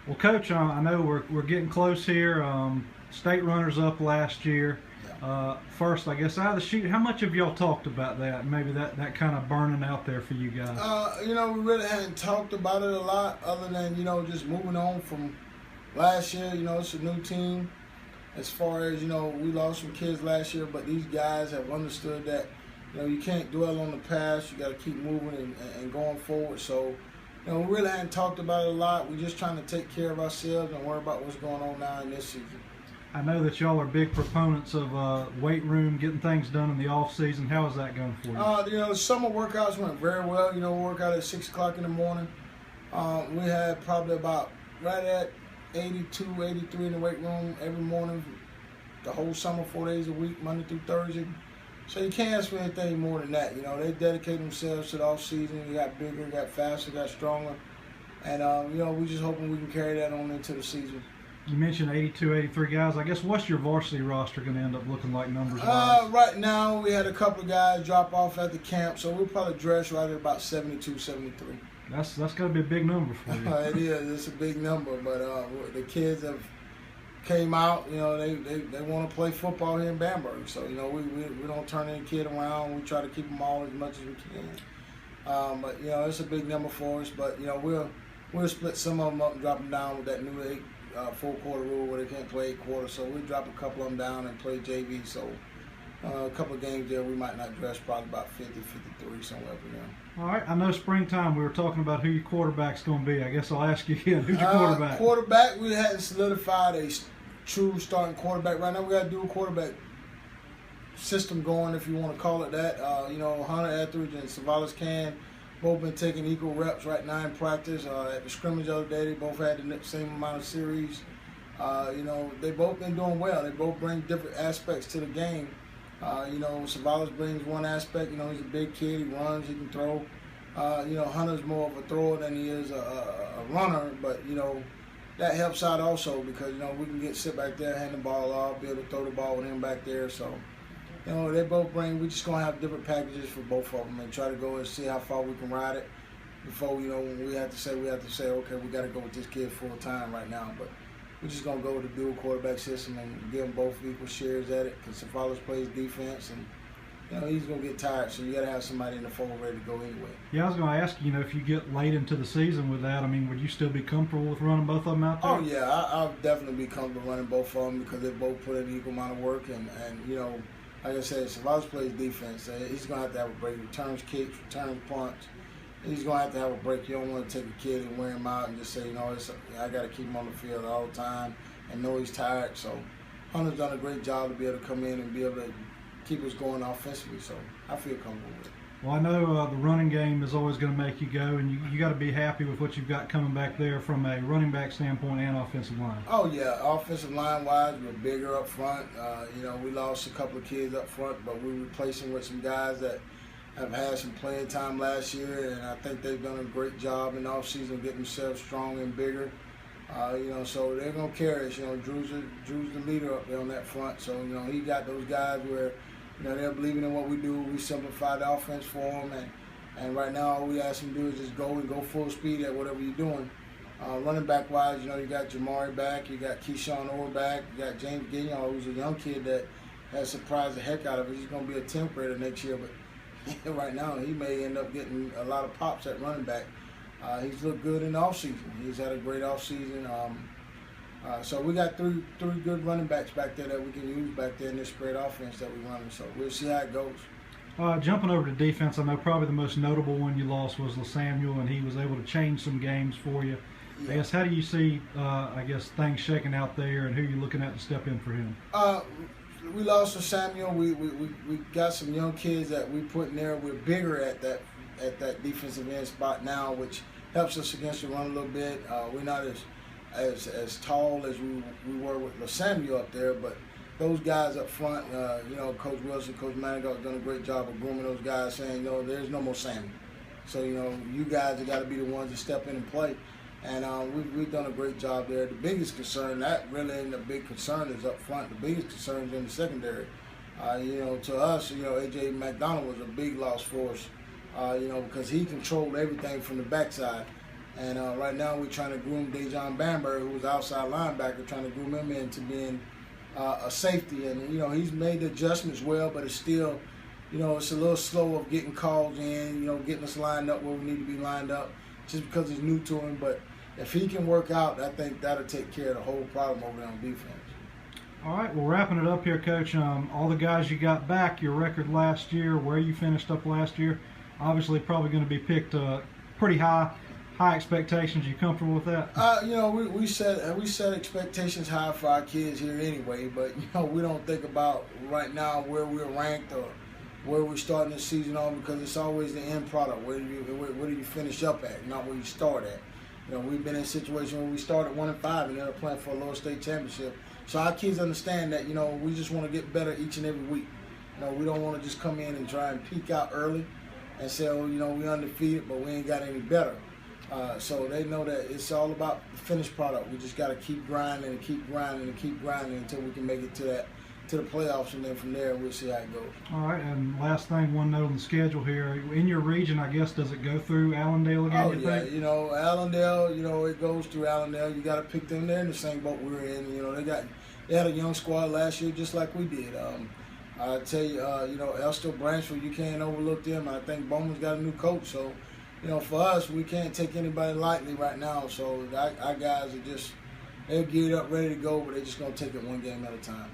Well, Coach, I know we're getting close here. State runners up last year. First, I guess out of the chute, how much have y'all talked about that? Maybe that kind of burning out there for you guys. We really hadn't talked about it a lot, other than just moving on from last year. It's a new team. As far as we lost some kids last year, but these guys have understood that you can't dwell on the past. You got to keep moving and going forward. So. We really hadn't talked about it a lot. We're just trying to take care of ourselves and worry about what's going on now in this season. I know that y'all are big proponents of weight room, getting things done in the off season. How is that going for you? The summer workouts went very well. We work out at 6 o'clock in the morning. We had probably about right at 82, 83 in the weight room every morning, the whole summer, 4 days a week, Monday through Thursday. So you can't ask for anything more than that. They dedicate themselves to the off season. They got bigger, got faster, got stronger. And, we're just hoping we can carry that on into the season. You mentioned 82, 83 guys. I guess what's your varsity roster going to end up looking like numbers-wise? Right now, we had a couple of guys drop off at the camp, so we'll probably dress right at about 72, 73. That's got to be a big number for you. It is. It's a big number, but the kids have came out, they want to play football here in Bamberg. So, we don't turn any kid around. We try to keep them all as much as we can. But, it's a big number for us. But, we'll split some of them up and drop them down with that new 4-quarter rule where they can't play 8 quarters. So we'll drop a couple of them down and play JV. So a couple of games there we might not dress, probably about 50, 53, somewhere up in there. All right. I know springtime we were talking about who your quarterback's going to be. I guess I'll ask you again. Who's your quarterback? Quarterback, we hadn't solidified a true starting quarterback. Right now we got to do a quarterback system going, if you want to call it that. Hunter Etheridge and Savalas Can both been taking equal reps right now in practice. At the scrimmage the other day, they both had the same amount of series. They both been doing well. They both bring different aspects to the game. Savalas brings one aspect. He's a big kid. He runs. He can throw. Hunter's more of a thrower than he is a runner. But that helps out also because we can sit back there, hand the ball off, be able to throw the ball with him back there. So they both bring. We're just gonna have different packages for both of them and try to go and see how far we can ride it before when we have to say okay, we got to go with this kid full time right now. But we're just gonna go with the dual quarterback system and give them both equal shares at it because Savalas plays defense and. He's going to get tired, so you got to have somebody in the fold ready to go anyway. Yeah, I was going to ask you, if you get late into the season with that, would you still be comfortable with running both of them out there? Oh, yeah, I'll definitely be comfortable running both of them because they both put in an equal amount of work. And like I said, Savalas plays defense. He's going to have a break. Returns kicks, returns punts. He's going to have a break. You don't want to take a kid and wear him out and just say, I got to keep him on the field all the time and know he's tired. So Hunter's done a great job to be able to come in and be able to keep us going offensively, so I feel comfortable with it. Well, I know the running game is always going to make you go, and you got to be happy with what you've got coming back there from a running back standpoint and offensive line. Oh, yeah. Offensive line-wise, we're bigger up front. We lost a couple of kids up front, but we're replacing with some guys that have had some playing time last year, and I think they've done a great job in the offseason getting themselves strong and bigger. So they're going to carry us. Drew's the leader up there on that front, so, he got those guys where they're believing in what we do. We simplify the offense for them, and right now all we ask them to do is just go full speed at whatever you're doing. Running back wise, you got Jamari back, you got Keyshawn Orr back, you got James Gignon, who's a young kid that has surprised the heck out of us. He's going to be a 10th grader next year, but right now he may end up getting a lot of pops at running back. He's looked good in the offseason. He's had a great offseason. So we got three good running backs back there that we can use back there in this spread offense that we're running. So we'll see how it goes. Jumping over to defense, I know probably the most notable one you lost was LaSamuel, and he was able to change some games for you. Yeah. I guess how do you see, things shaking out there, and who you're looking at to step in for him? We lost LaSamuel. We got some young kids that we put in there. We're bigger at that defensive end spot now, which helps us against the run a little bit. We're not as tall as we were with LaSamuel up there, but those guys up front, Coach Wilson, Coach Manigault done a great job of grooming those guys, saying, there's no more Samuel. So, you guys have got to be the ones to step in and play. And we've done a great job there. The biggest concern, that really ain't a big concern, is up front. The biggest concern is in the secondary. To us, A.J. McDonald was a big loss for us, because he controlled everything from the backside. And right now we're trying to groom Dejon Bamberg, who's outside linebacker, trying to groom him into being a safety. And, you know, he's made the adjustments well, but it's still, you know, it's a little slow of getting calls in, you know, getting us lined up where we need to be lined up just because it's new to him. But if he can work out, I think that'll take care of the whole problem over there on defense. All right, well, wrapping it up here, Coach, all the guys you got back, your record last year, where you finished up last year, obviously probably going to be picked pretty high expectations. You comfortable with that? You know, we set expectations high for our kids here anyway, but, you know, we don't think about right now where we're ranked or where we're starting the season on, because it's always the end product. Where do you finish up at, not where you start at. You know, we've been in a situation where we started 1-5 and ended up playing for a lower state championship. So our kids understand that, you know, we just want to get better each and every week. You know, we don't want to just come in and try and peak out early and say, oh, you know, we're undefeated, but we ain't got any better. So they know that it's all about the finished product. We just got to keep grinding and keep grinding and keep grinding until we can make it to the playoffs, and then from there we'll see how it goes. All right, and last thing, one note on the schedule here. In your region, I guess, does it go through Allendale again? Oh, yeah, you know, Allendale, you know, it goes through Allendale. You got to pick them. They're in the same boat we're in. You know, they had a young squad last year just like we did. I tell you, you know, Elster, Branchford, you can't overlook them. I think Bowman's got a new coach, so, you know, for us, we can't take anybody lightly right now. So our guys are just, they're geared up, ready to go, but they're just going to take it one game at a time.